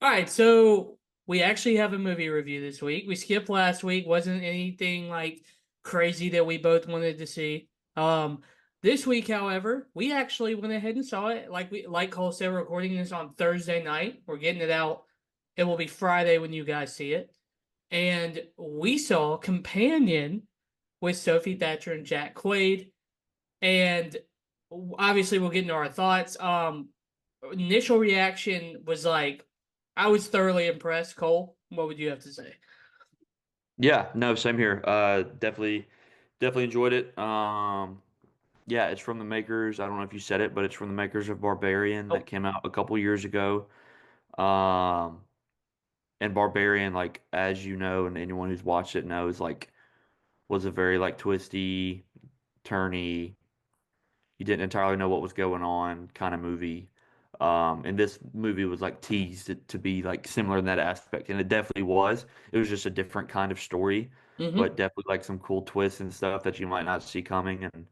All right, so we actually have a movie review this week. We skipped last week. Wasn't anything like crazy that we both wanted to see. This week, however, we actually went ahead and saw it. Like Cole said, we're recording this on Thursday night. We're getting it out. It will be Friday when you guys see it. And we saw Companion with Sophie Thatcher and Jack Quaid. And obviously we'll get into our thoughts. Initial reaction was like I was thoroughly impressed. Cole, what would you have to say? Yeah, no, same here. Definitely enjoyed it. Yeah, it's from the makers. I don't know if you said it, but it's from the makers of Barbarian that Oh, came out a couple years ago. Um, and Barbarian, like as you know, and anyone who's watched it knows, like was a very like twisty, turny. You didn't entirely know what was going on kind of movie. And this movie was like teased to be like similar in that aspect, and it definitely was. It was just a different kind of story, mm-hmm. but definitely like some cool twists and stuff that you might not see coming. And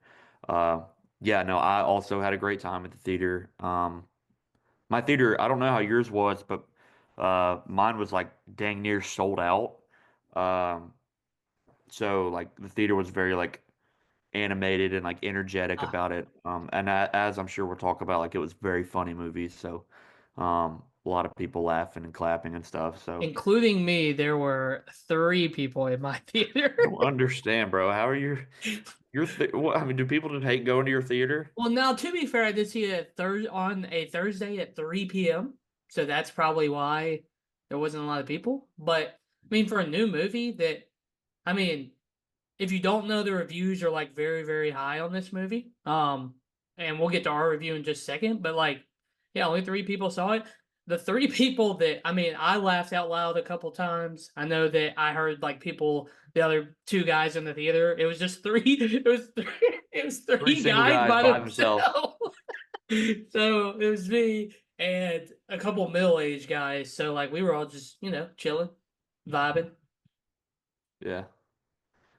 uh, yeah, no, I also had a great time at the theater. My theater, I don't know how yours was, but mine was like dang near sold out. Um, so like the theater was very like animated and like energetic Ah, about it. And as I'm sure we'll talk about, like it was very funny movie. So, a lot of people laughing and clapping and stuff. So including me, there were three people in my theater. I don't understand, bro. How are what, I mean, do people just hate going to your theater? Well, now to be fair, I did see it on a Thursday at 3 p.m. So that's probably why there wasn't a lot of people. But I mean, for a new movie that I mean, if you don't know, the reviews are like very, very high on this movie. And we'll get to our review in just a second, but like, yeah, only three people saw it. The three people that I mean, I laughed out loud a couple times. I know that I heard like people, the other two guys in the theater. It was just three. It was three. It was Three three single guys guys by by themselves. themselves. So it was me and a couple middle-aged guys. So like we were all just chilling, vibing. Yeah.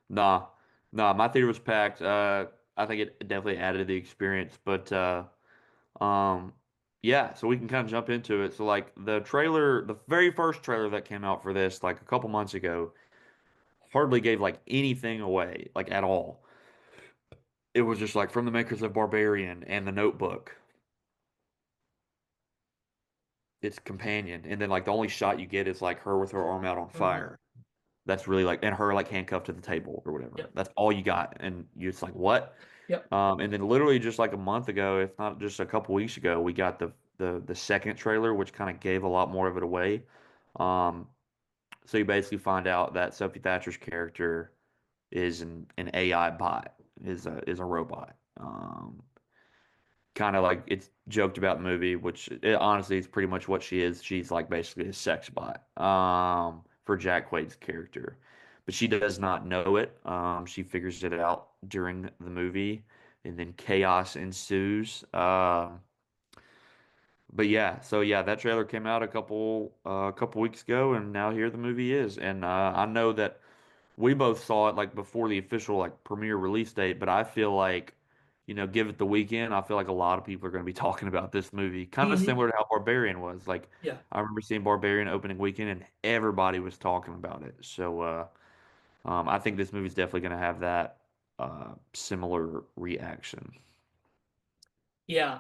Nah, nah. My theater was packed. I think it definitely added to the experience, but Um, yeah, so we can kind of jump into it. So like the trailer, the very first trailer that came out for this, like a couple months ago, hardly gave like anything away, like at all. It was just like from the makers of Barbarian and The Notebook, its companion, and then like the only shot you get is like her with her arm out on Mhm. fire. That's really like and her like handcuffed to the table or whatever. Yep. That's all you got, and you're just like what? Yep. And then literally just like a month ago, if not just a couple weeks ago, we got the second trailer, which kind of gave a lot more of it away. Um, so you basically find out that Sophie Thatcher's character is an AI bot, is a robot. Kind of like it's joked about in the movie, which honestly is pretty much what she is. She's like basically a sex bot for Jack Quaid's character, but she does not know it. She figures it out during the movie, and then chaos ensues. But yeah, so yeah, that trailer came out a couple weeks ago, and now here the movie is. And I know that we both saw it like before the official like premiere release date, but I feel like, give it the weekend, I feel like a lot of people are going to be talking about this movie, kind of Hmm. similar to how Barbarian was. Like Yeah. I remember seeing Barbarian opening weekend, and everybody was talking about it. So I think this movie's definitely going to have that similar reaction. Yeah.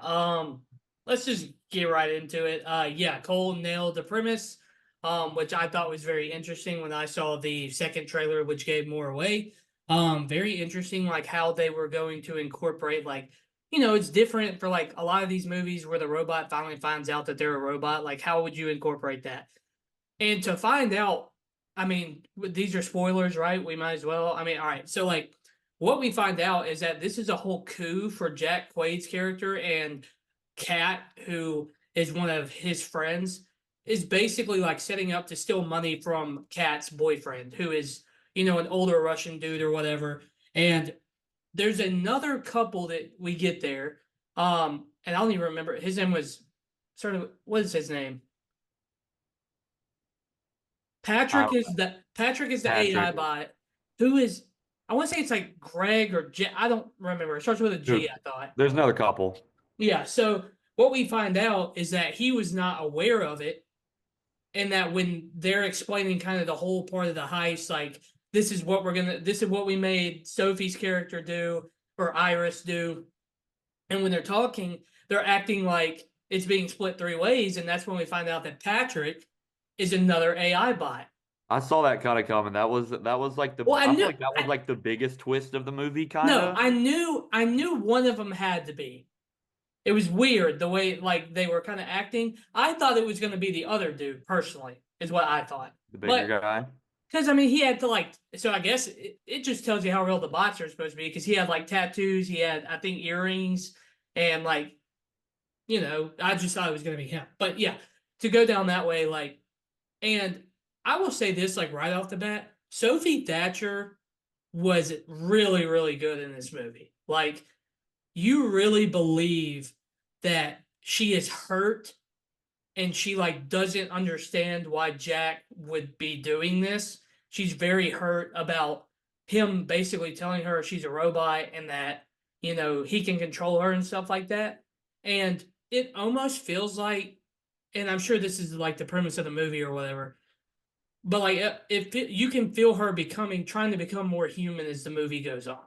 Let's just get right into it. Yeah, Cole nailed the premise, which I thought was very interesting when I saw the second trailer, which gave more away. Very interesting, like how they were going to incorporate, like, it's different for like a lot of these movies where the robot finally finds out that they're a robot. Like, how would you incorporate that? And to find out, I mean, these are spoilers, right? We might as well. I mean, all right. So, like, what we find out is that this is a whole coup for Jack Quaid's character, and Kat, who is one of his friends, is basically like setting up to steal money from Kat's boyfriend, who is, an older Russian dude or whatever. And there's another couple that we get there. And I don't even remember. His name was sort of, what is his name? I, Patrick is the AI Patrick, bot. Who is I want to say it's like Greg or J. I don't remember. It starts with a G, who- I thought. there's another couple. Yeah. So what we find out is that he was not aware of it, and that when they're explaining kind of the whole part of the heist, like this is what we made Sophie's character do or Iris do, and when they're talking, they're acting like it's being split three ways, and that's when we find out that Patrick is another AI bot. I saw that kind of coming. That was like Well, I feel like that was like the biggest twist of the movie, kind no, of. I knew one of them had to be. It was weird the way like they were kind of acting. I thought it was going to be the other dude personally, is what I thought. The bigger But guy. because I mean, he had to like, so I guess it just tells you how real the bots are supposed to be. Because he had like tattoos, he had I think earrings, and like I just thought it was going to be him. But yeah, to go down that way, like, and I will say this like right off the bat, Sophie Thatcher was really really good in this movie. Like, you really believe that she is hurt and she like doesn't understand why Jack would be doing this. She's very hurt about him basically telling her she's a robot and that he can control her and stuff like that. And it almost feels like, and I'm sure this is like the premise of the movie or whatever, but like if you can feel her trying to become more human as the movie goes on.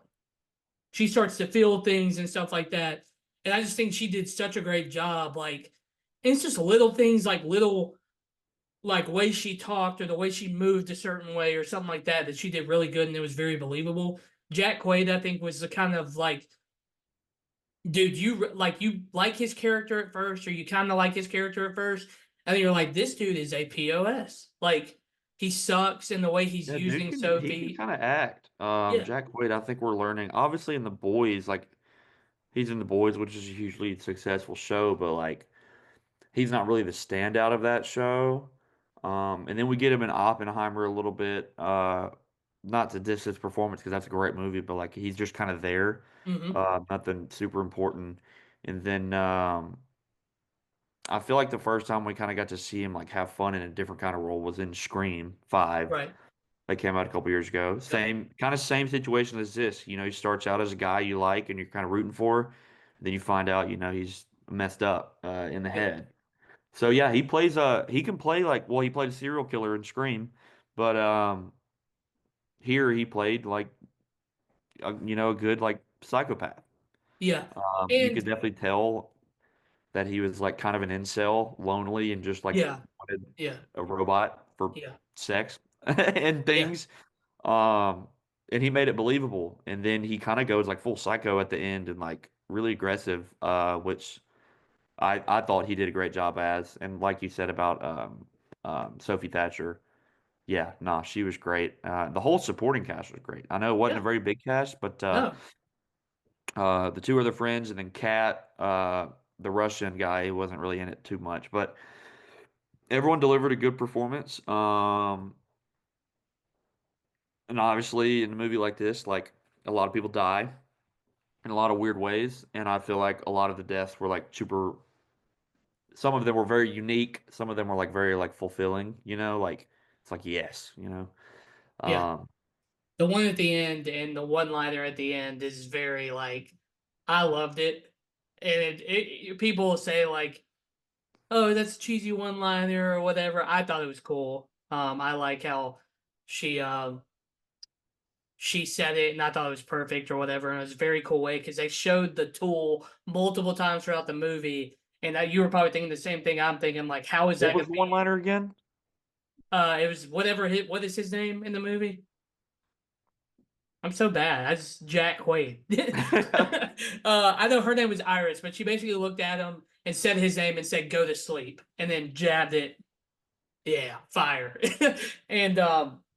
She starts to feel things and stuff like that. And I just think she did such a great job. Like, and it's just little things like little like way she talked or the way she moved a certain way or something like that she did really good and it was very believable. Jack Quaid, I think, was the kind of like, dude, you like his character at first, or you kind of like his character at first, and then you're like, this dude is a POS. Like, he sucks in the way he's Yeah, dude using can he can Sophie. kind of act. Yeah. Jack Quaid, I think we're learning. Obviously, in The Boys, like he's in The Boys, which is a hugely successful show, but like he's not really the standout of that show. And then we get him in Oppenheimer a little bit. Not to diss his performance because that's a great movie, but like he's just kind of there. Mm-hmm. Nothing super important. And then I feel like the first time we kind of got to see him like have fun in a different kind of role was in Scream 5. Right. That came out a couple years ago. Yep. Same situation as this. He starts out as a guy you like and you're kind of rooting for. Then you find out, he's messed up in the Yep. head. So yeah, he can play like well, he played a serial killer in Scream, but here he played like a good like psychopath. Yeah. You could And definitely tell that he was like kind of an incel, lonely, and just like yeah. wanted Yeah. a robot for Yeah. sex and Yeah. things. Um, and he made it believable. And then he kind of goes like full psycho at the end and like really aggressive, which I thought he did a great job as. And like you said about Sophie Thatcher, yeah, nah, she was great. The whole supporting cast was great. I know it wasn't a Yeah. very big cast, but No. the two other friends and then Kat, the Russian guy, he wasn't really in it too much, but everyone delivered a good performance. And obviously, in a movie like this, like a lot of people die in a lot of weird ways, and I feel like a lot of the deaths were like super. Some of them were very unique. Some of them were like very like fulfilling. Like it's like yes. Yeah. Um, The one at the end and the one liner at the end is very like, I loved it. And people will say like, oh, that's a cheesy one liner or whatever. I thought it was cool. I like how she she said it, and I thought it was perfect or whatever. And it was a very cool way because they showed the tool multiple times throughout the movie. And you were probably thinking the same thing I'm thinking, like, how is what that was going the to one be? liner again? It was what is his name in the movie? I'm so bad. I just Jack Quaid. I know her name was Iris, but she basically looked at him and said his name and said, "Go to sleep," and then jabbed it. Yeah, fire. And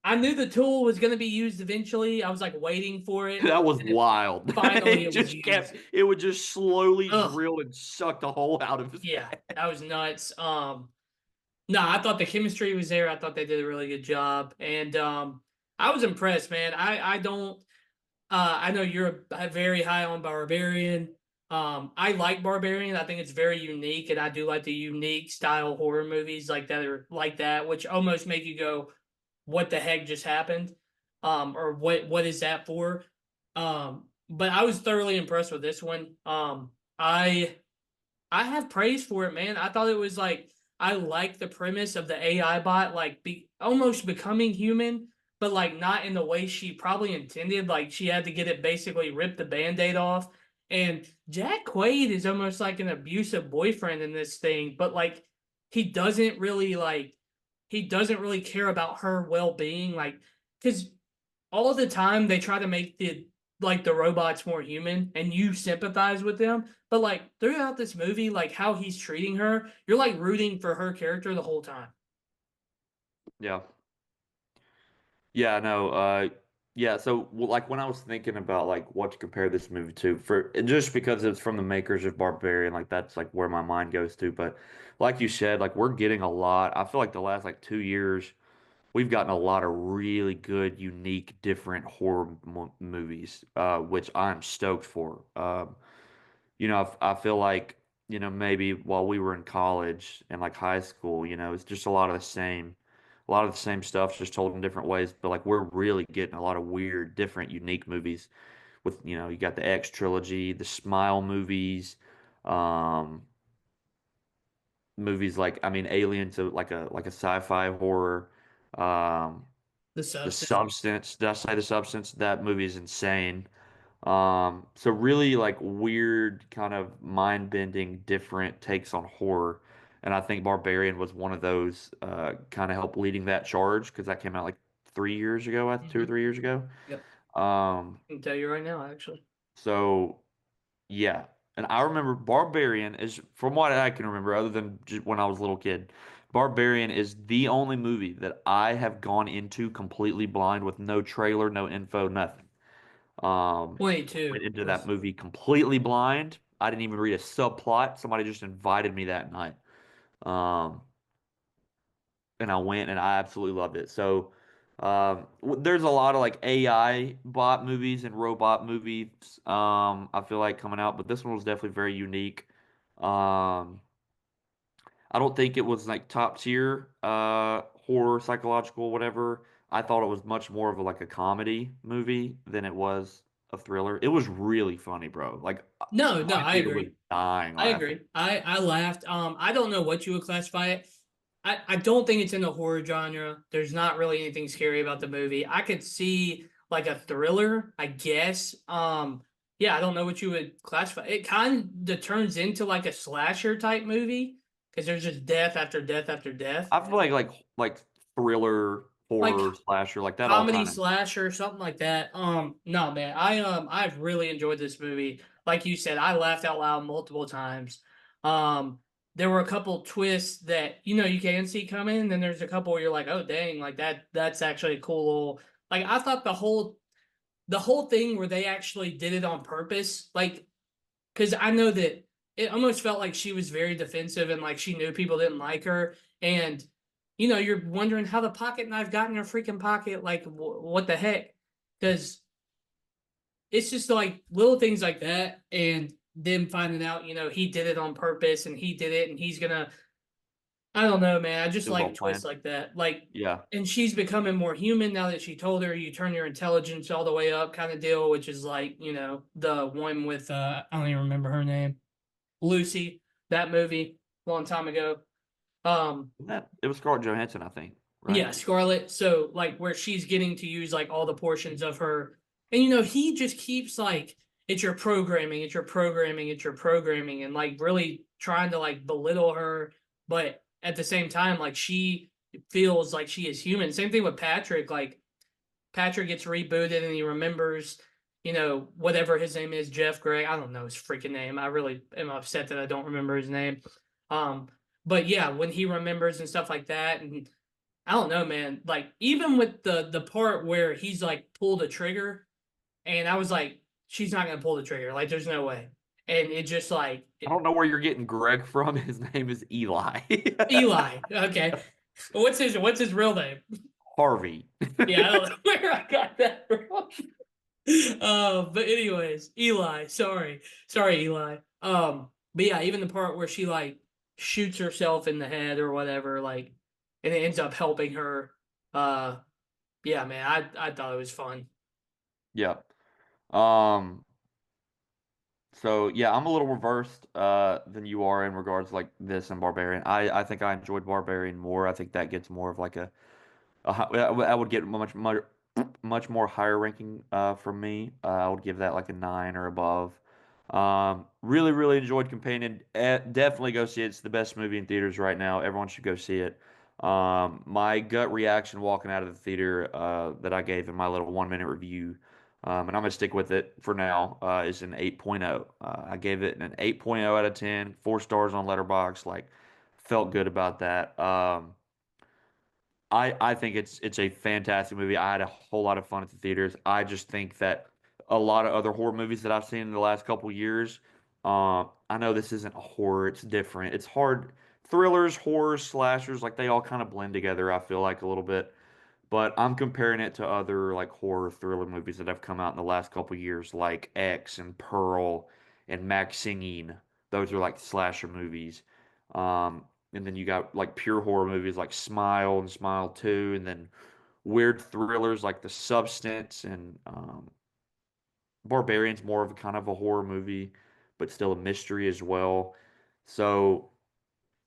I knew the tool was going to be used eventually. I was like waiting for it, That was and then wild. finally It it was just kept. used. It would just slowly Ugh, drill and suck the hole out of his yeah, head. that was nuts. No, I thought the chemistry was there. I thought they did a really good job, and I was impressed, man. I don't. I know you're very high on Barbarian. I like Barbarian. I think it's very unique, and I do like the unique style horror movies like that are like that, which almost make you go, "What the heck just happened?" Or what is that for? But I was thoroughly impressed with this one. I have praise for it, man. I thought it was like I like the premise of the AI bot like almost becoming human, but like not in the way she probably intended. Like she had to get it basically rip the band-aid off. And Jack Quaid is almost like an abusive boyfriend in this thing, but like he doesn't really like he doesn't really care about her well-being. Like because all the time they try to make the robots more human and you sympathize with them, but like throughout this movie, like how he's treating her, you're like rooting for her character the whole time. Yeah. Yeah, no, yeah, so well, like when I was thinking about like what to compare this movie to, for just because it's from the makers of Barbarian, like that's like where my mind goes to. But like you said, like we're getting a lot. I feel like the last like 2 years, we've gotten a lot of really good, unique, different horror mo movies, which I'm stoked for. I feel like, maybe while we were in college and like high school, it's just a lot of the same stuff, just told in different ways. But like we're really getting a lot of weird, different, unique movies with, you got the X trilogy, the Smile movies, um, movies like, I mean, Aliens, like a sci-fi horror, um, The The substance. Substance. Did I say The Substance? That movie is insane. So really like weird, kind of mind-bending, different takes on horror. And I think Barbarian was one of those, kind of helped leading that charge because that came out like 3 years ago, 2 or 3 years ago. Yep. Um, I can tell you right now, actually. so yeah. And I remember Barbarian is, from what I can remember, other than just when I was a little kid, Barbarian is the only movie that I have gone into completely blind with no trailer, no info, nothing. Went 22 into that was movie completely blind. I didn't even read a subplot. Somebody just invited me that night. Um, and I went and I absolutely loved it. So, there's a lot of like AI bot movies and robot movies, I feel like coming out, but this one was definitely very unique. Um, I don't think it was like top tier, horror, psychological, whatever. I thought it was much more of like a comedy movie than it was a thriller. It was really funny, bro. Like no, no, my I theater was agree. dying I laughing. agree. I laughed. I don't know what you would classify it. I don't think it's in the horror genre. There's not really anything scary about the movie. I could see like a thriller, I guess. Yeah, I don't know what you would classify. It kind of turns into like a slasher type movie because there's just death after death after death. I feel like thriller, Like horror, slasher, like that all comedy kind of. slasher, something like that. No, man, I've really enjoyed this movie. Like you said, I laughed out loud multiple times. Um, there were a couple twists that you can see coming, and then there's a couple where you're like, oh dang, like that's actually a cool little. Like I thought the whole thing where they actually did it on purpose, like because I know that it almost felt like she was very defensive and like she knew people didn't like her. And, you're wondering how the pocket knife got in her freaking pocket. Like, what the heck? Because it's just like little things like that. And them finding out, he did it on purpose and he did it and he's going to, I don't know, man. I just It was like all twists planned. like that. Like, Yeah. and she's becoming more human now that she told her you turn your intelligence all the way up kind of deal, which is like, the one with, I don't even remember her name. Lucy, that movie, long time ago. Um, That it was Scarlett Johansson, I think, right? yeah, Scarlett. So like where she's getting to use like all the portions of her, and he just keeps like it's your programming, it's your programming, it's your programming, and like really trying to like belittle her, but at the same time, like she feels like she is human. Same thing with Patrick. Like Patrick gets rebooted and he remembers, whatever his name is, Jeff Gray. I don't know his freaking name. I really am upset that I don't remember his name. Um, but yeah, when he remembers and stuff like that, and I don't know, man. Like even with the part where he's like pulled a trigger, and I was like, she's not gonna pull the trigger. Like there's no way. And it just like I don't know where you're getting Greg from. His name is Eli. Eli. Okay, what's his real name? Harvey. Yeah, I don't know where I got that from. But anyways, Eli, sorry, Eli. But yeah, even the part where she like shoots herself in the head or whatever, like, and it ends up helping her. Uh, yeah, man, I thought it was fun. Yeah. Um, So yeah, I'm a little reversed than you are in regards to, like, this and Barbarian. I think I enjoyed Barbarian more. I think that gets more of like I would get much more higher ranking from me. I would give that like a 9 or above. Really enjoyed Companion. Definitely go see it. It's the best movie in theaters right now. Everyone should go see it. My gut reaction walking out of the theater that I gave in my little 1 minute review, and I'm gonna stick with it for now, is an 8.0. I gave it an 8.0 out of 10, 4 stars on Letterboxd. Like, felt good about that. I think it's a fantastic movie. I had a whole lot of fun at the theaters. I just think that a lot of other horror movies that I've seen in the last couple years, I know this isn't horror, it's different. It's hard. Thrillers, horrors, slashers, like, they all kind of blend together, I feel like, a little bit. But I'm comparing it to other like horror thriller movies that have come out in the last couple years, like X and Pearl and Max Singing. Those are like slasher movies. And then you got like pure horror movies like Smile and Smile 2, and then weird thrillers like The Substance, and Barbarian's more of a kind of a horror movie, but still a mystery as well. So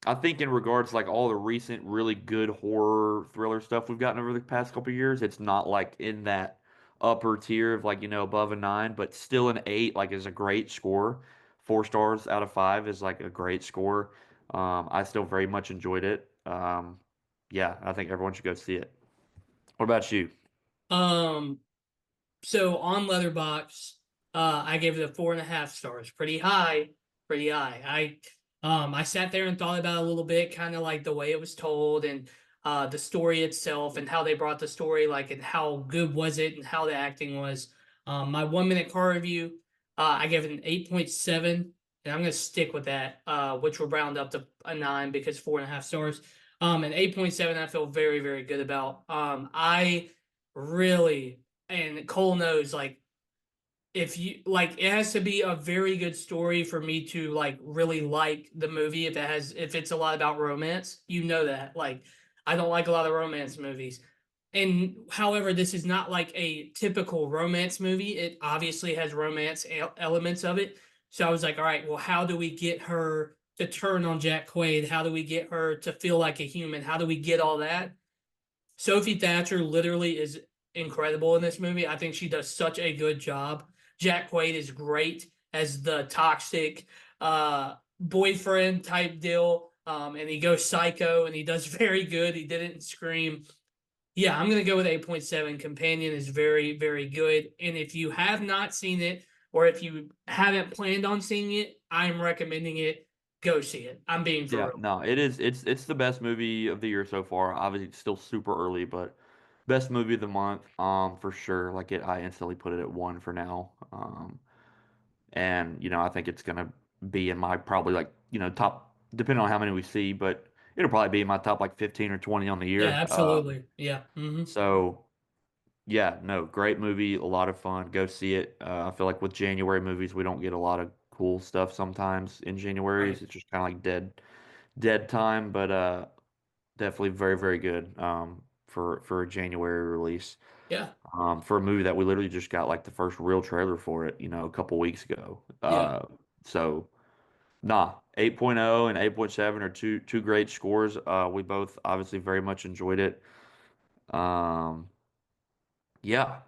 I think in regards to like all the recent really good horror thriller stuff we've gotten over the past couple of years, it's not like in that upper tier of, like, above a 9, but still an 8 like is a great score. 4 stars out of 5 is like a great score. I still very much enjoyed it. Yeah, I think everyone should go see it. What about you? Um, So on Letterboxd, I gave it a 4.5 stars. Pretty high, pretty high. I sat there and thought about it a little bit, kind of like the way it was told and the story itself and how they brought the story, like, and how good was it and how the acting was. My 1 minute car review, I gave it an 8.7, and I'm gonna stick with that, which will round up to a 9 because 4.5 stars. An 8.7 I feel very, very good about. I really, and Cole knows, like, if you like, it has to be a very good story for me to like really like the movie. If it's a lot about romance, that, like, I don't like a lot of romance movies. And however, this is not like a typical romance movie. It obviously has romance elements of it. So I was like, all right, well, how do we get her to turn on Jack Quaid? How do we get her to feel like a human? How do we get all that? Sophie Thatcher literally is incredible in this movie. I think she does such a good job. Jack Quaid is great as the toxic boyfriend type deal. And he goes psycho and he does very good. He did it in Scream. Yeah, I'm gonna go with 8.7. Companion is very, very good. And if you have not seen it, or if you haven't planned on seeing it, I'm recommending it. Go see it. I'm being for Yeah, real. no, it is. It's the best movie of the year so far. Obviously, it's still super early, but best movie of the month, for sure. Like, I instantly put it at 1 for now. And I think it's gonna be in my probably, like, top, depending on how many we see, but it'll probably be in my top like 15 or 20 on the Yeah, year. absolutely. Yeah. So yeah, no, great movie, a lot of fun. Go see it. I feel like with January movies, we don't get a lot of cool stuff sometimes in January's. Right. It's just kind of like dead time, but definitely very good for a January release. Yeah. For a movie that we literally just got like the first real trailer for it, a couple weeks ago. Yeah. So nah, 8.0 and 8.7 are two great scores. We both obviously very much enjoyed it. Um, yeah.